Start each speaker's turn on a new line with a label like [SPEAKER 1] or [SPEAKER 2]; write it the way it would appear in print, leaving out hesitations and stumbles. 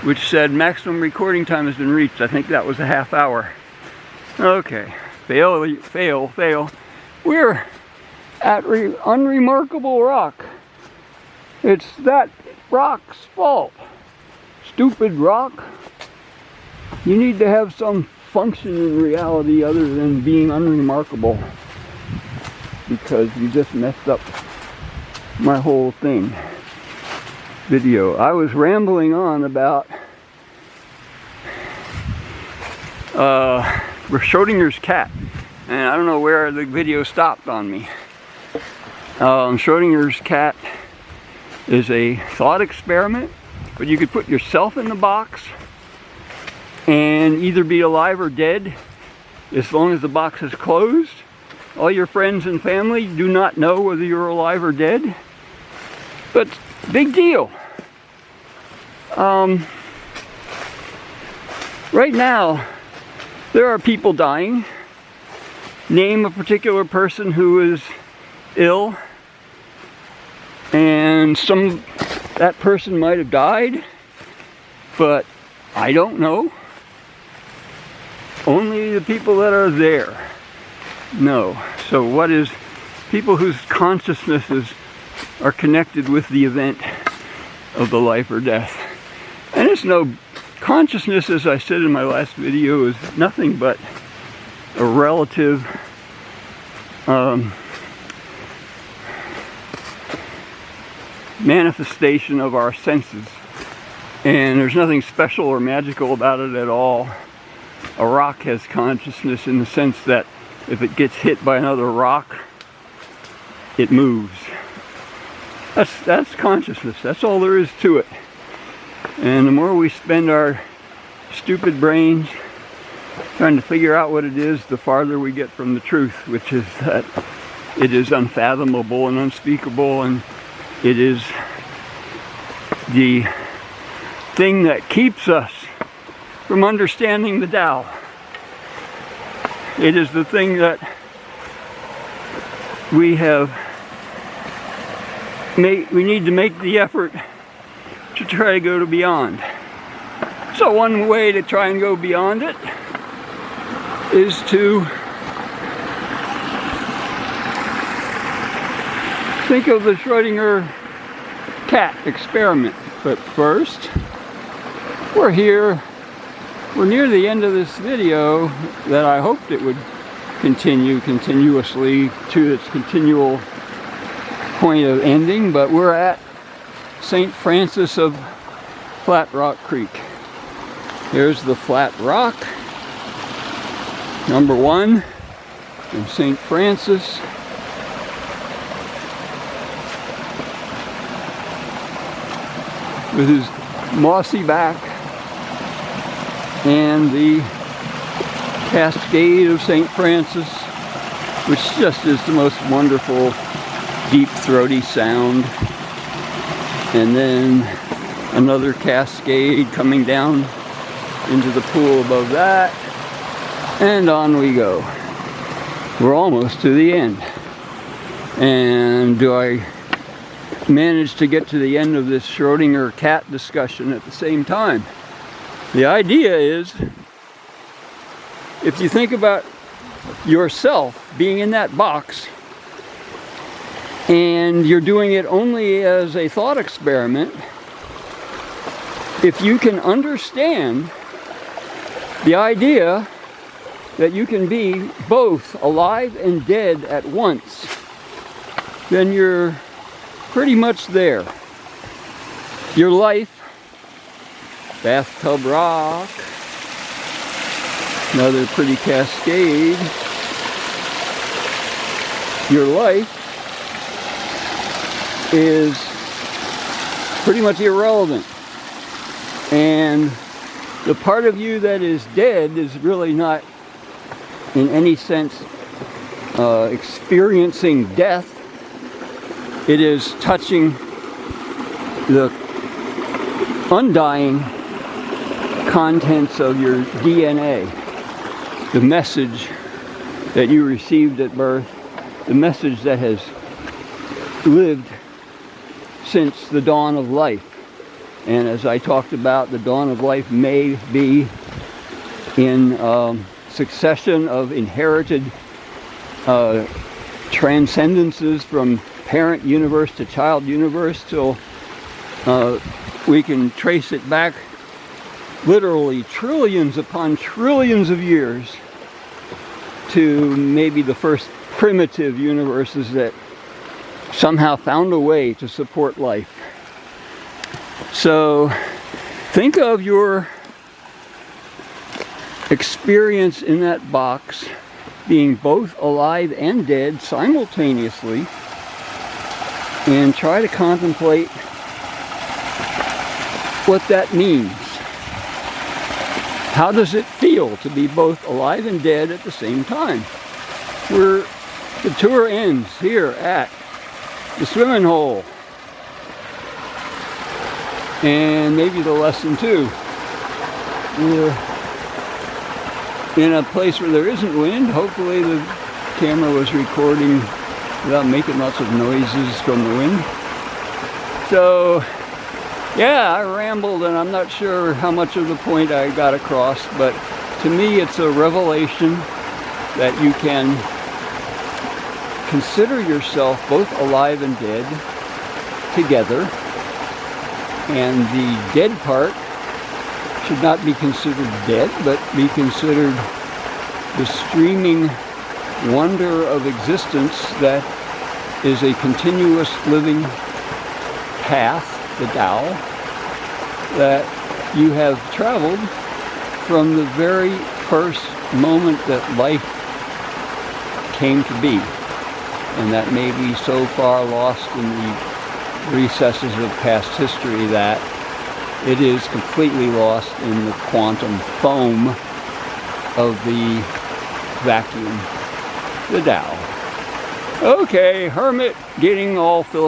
[SPEAKER 1] which said maximum recording time has been reached. I think that was a half hour. Okay, fail. We're at Unremarkable Rock. It's that rock's fault. Stupid rock. You need to have some function in reality other than being unremarkable, because you just messed up my whole video. I was rambling on about Schrödinger's cat, and I don't know where the video stopped on me. Schrödinger's cat is a thought experiment, but you could put yourself in the box and either be alive or dead as long as the box is closed. All your friends and family do not know whether you're alive or dead, but big deal. Right now, there are people dying. Name a particular person who is ill, and that person might have died, but I don't know. Only the people that are there know. So what is people whose consciousnesses are connected with the event of the life or death? And it's no consciousness, as I said in my last video, is nothing but a relative manifestation of our senses, and there's nothing special or magical about it at all. A rock has consciousness in the sense that if it gets hit by another rock, it moves. That's consciousness. That's all there is to it. And the more we spend our stupid brains trying to figure out what it is, the farther we get from the truth, which is that it is unfathomable and unspeakable, and it is the thing that keeps us from understanding the Tao. It is the thing that we need to make the effort to try to go to beyond. So one way to try and go beyond it is to think of the Schrödinger cat experiment. But first, we're near the end of this video that I hoped it would continue continuously to its continual point of ending, but we're at St. Francis of Flat Rock Creek. Here's the flat rock, number 1 in St. Francis. With his mossy back, and the Cascade of St. Francis, which just is the most wonderful deep throaty sound, and then another cascade coming down into the pool above that, and on we go. We're almost to the end. And do I manage to get to the end of this Schrödinger cat discussion at the same time? The idea is, if you think about yourself being in that box, and you're doing it only as a thought experiment, if you can understand the idea that you can be both alive and dead at once, then you're pretty much there. Your life, bathtub rock, another pretty cascade. Your life is pretty much irrelevant. And the part of you that is dead is really not, in any sense, experiencing death. It is touching the undying contents of your DNA, the message that you received at birth, the message that has lived since the dawn of life. And as I talked about, the dawn of life may be in succession of inherited transcendences from parent universe to child universe till we can trace it back literally trillions upon trillions of years to maybe the first primitive universes that somehow found a way to support life. So think of your experience in that box being both alive and dead simultaneously, and try to contemplate what that means. How does it feel to be both alive and dead at the same time? The tour ends here at the swimming hole. And maybe the lesson too. We're in a place where there isn't wind. Hopefully the camera was recording without making lots of noises from the wind. So yeah, I rambled and I'm not sure how much of the point I got across, but to me it's a revelation that you can consider yourself both alive and dead together, and the dead part should not be considered dead, but be considered the streaming wonder of existence that is a continuous living path, the Tao, that you have traveled from the very first moment that life came to be. And that may be so far lost in the recesses of past history that it is completely lost in the quantum foam of the vacuum, the Tao. Okay, Hermit getting all